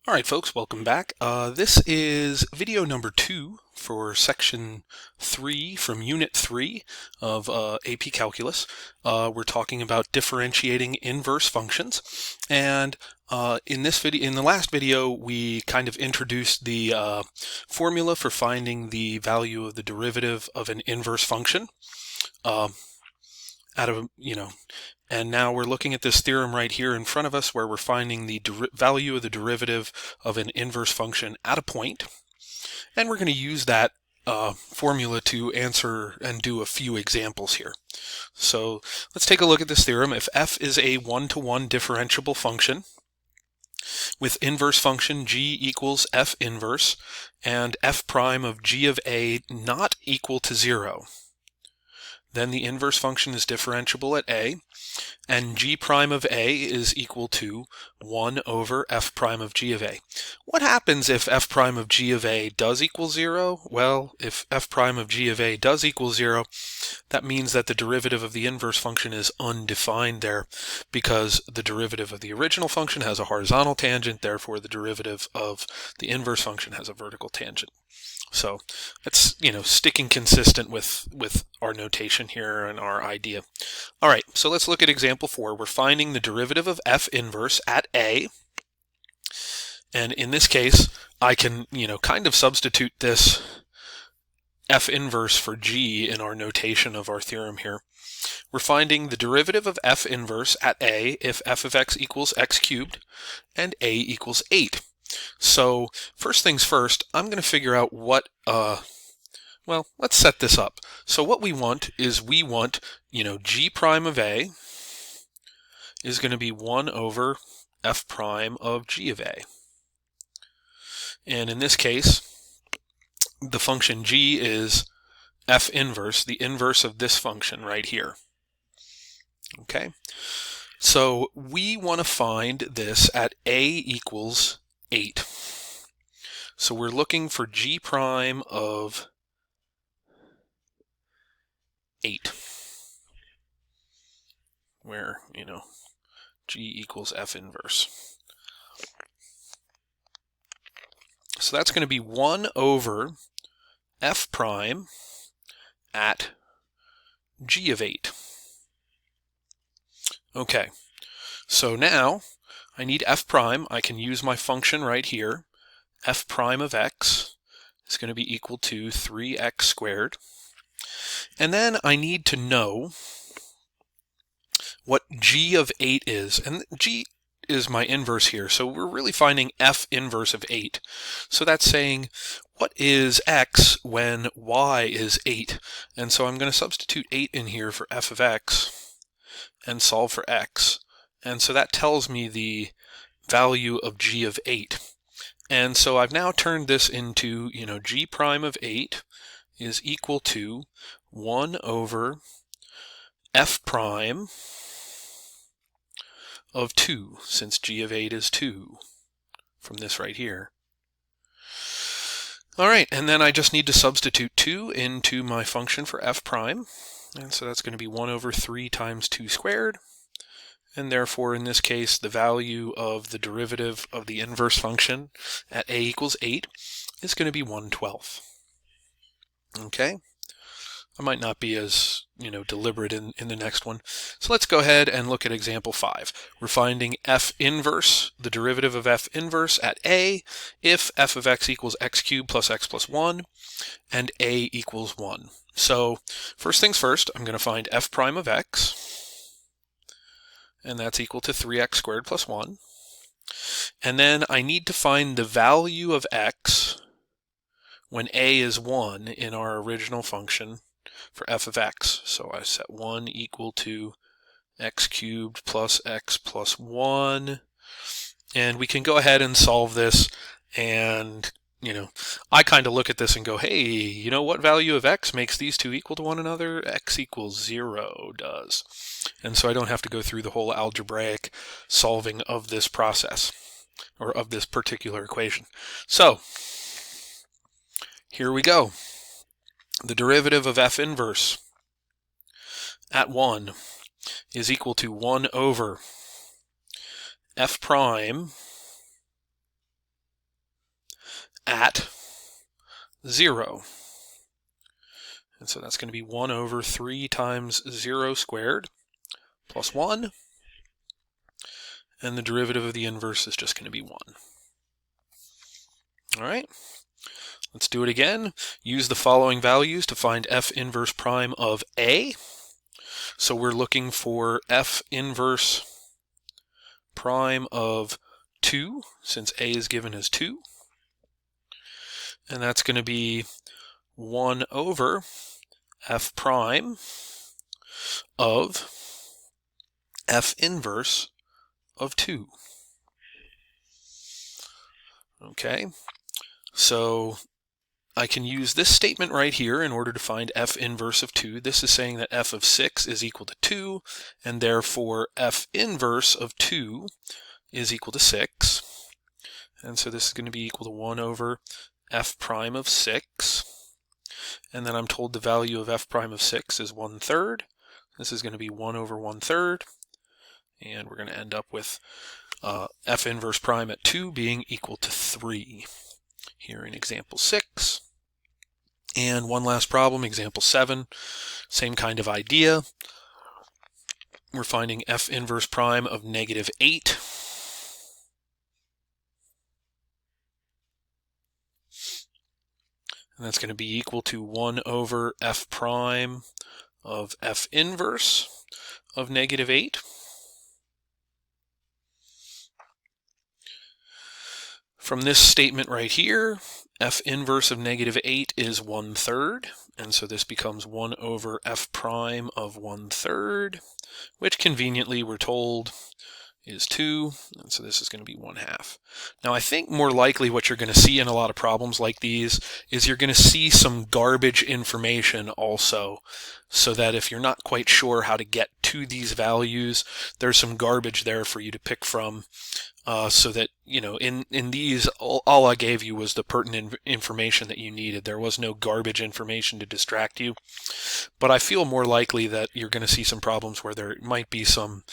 All right, folks, welcome back. This is video number 2 for section 3 from Unit 3 of AP Calculus. We're talking about differentiating inverse functions, and in the last video, we kind of introduced the formula for finding the value of the derivative of an inverse function. And now we're looking at this theorem right here in front of us where we're finding the value of the derivative of an inverse function at a point. And we're going to use that formula to answer and do a few examples here. So let's take a look at this theorem. If f is a one-to-one differentiable function with inverse function g equals f inverse and f prime of g of a not equal to 0, then the inverse function is differentiable at a, and g prime of a is equal to 1 over f prime of g of a. What happens if f prime of g of a does equal 0? Well, if f prime of g of a does equal 0, that means that the derivative of the inverse function is undefined there, because the derivative of the original function has a horizontal tangent, therefore the derivative of the inverse function has a vertical tangent. So that's, sticking consistent with our notation here and our idea. All right, so let's look at example 4. We're finding the derivative of f inverse at a. And in this case, I can, kind of substitute this f inverse for g in our notation of our theorem here. We're finding the derivative of f inverse at a if f of x equals x cubed and a equals 8. So first things first, I'm going to figure out what, well, let's set this up. So what we want is g prime of a is going to be 1 over f prime of g of a. And in this case, the function g is f inverse, the inverse of this function right here. Okay, so we want to find this at a equals 8. So we're looking for g prime of 8, where, g equals f inverse. So that's going to be 1 over f prime at g of 8. Okay, so now I need f prime. I can use my function right here. F prime of x is going to be equal to 3x squared. And then I need to know what g of 8 is. And g is my inverse here, so we're really finding f inverse of 8. So that's saying, what is x when y is 8? And so I'm going to substitute 8 in here for f of x and solve for x. And so that tells me the value of g of 8. And so I've now turned this into, g prime of 8 is equal to 1 over f prime of 2, since g of 8 is 2, from this right here. All right, and then I just need to substitute 2 into my function for f prime. And so that's going to be 1 over 3 times 2 squared. And therefore, in this case, the value of the derivative of the inverse function at a equals 8 is going to be 1/12. Okay? I might not be as, deliberate in the next one. So let's go ahead and look at example 5. We're finding f inverse, the derivative of f inverse at a, if f of x equals x cubed plus x plus 1, and a equals 1. So first things first, I'm going to find f prime of x, and that's equal to 3x squared plus 1. And then I need to find the value of x when a is 1 in our original function for f of x. So I set 1 equal to x cubed plus x plus 1. And we can go ahead and solve this, and I kind of look at this and go, hey, what value of x makes these two equal to one another? X equals 0 does. And so I don't have to go through the whole algebraic solving of this process, or of this particular equation. So here we go. The derivative of f inverse at 1 is equal to 1 over f prime at 0. And so that's going to be 1 over 3 times 0 squared plus 1. And the derivative of the inverse is just going to be 1. All right, let's do it again. Use the following values to find f inverse prime of A. So we're looking for f inverse prime of 2, since A is given as 2. And that's going to be 1 over f prime of f inverse of 2. Okay, so I can use this statement right here in order to find f inverse of 2. This is saying that f of 6 is equal to 2, and therefore f inverse of 2 is equal to 6. And so this is going to be equal to 1 over f prime of 6. And then I'm told the value of f prime of 6 is 1/3. This is going to be 1 over 1/3. And we're going to end up with f inverse prime at 2 being equal to 3. Here in example 6. And one last problem, example 7, same kind of idea. We're finding f inverse prime of -8. And that's going to be equal to 1 over f prime of f inverse of -8. From this statement right here, f inverse of -8 is 1/3, and so this becomes 1 over f prime of 1/3, which conveniently we're told is 2, and so this is going to be 1/2. Now I think more likely what you're going to see in a lot of problems like these is you're going to see some garbage information also, so that if you're not quite sure how to get to these values, there's some garbage there for you to pick from. So that, you know, in these, all I gave you was the pertinent information that you needed. There was no garbage information to distract you. But I feel more likely that you're going to see some problems where there might be some,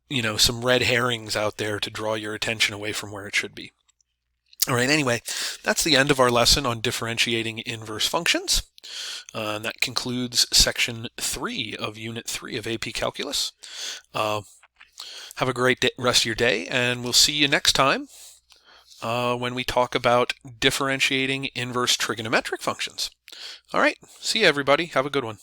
you know, some red herrings out there to draw your attention away from where it should be. All right, anyway, that's the end of our lesson on differentiating inverse functions. And that concludes section 3 of Unit 3 of AP Calculus. Have a great rest of your day, and we'll see you next time when we talk about differentiating inverse trigonometric functions. All right, see you everybody. Have a good one.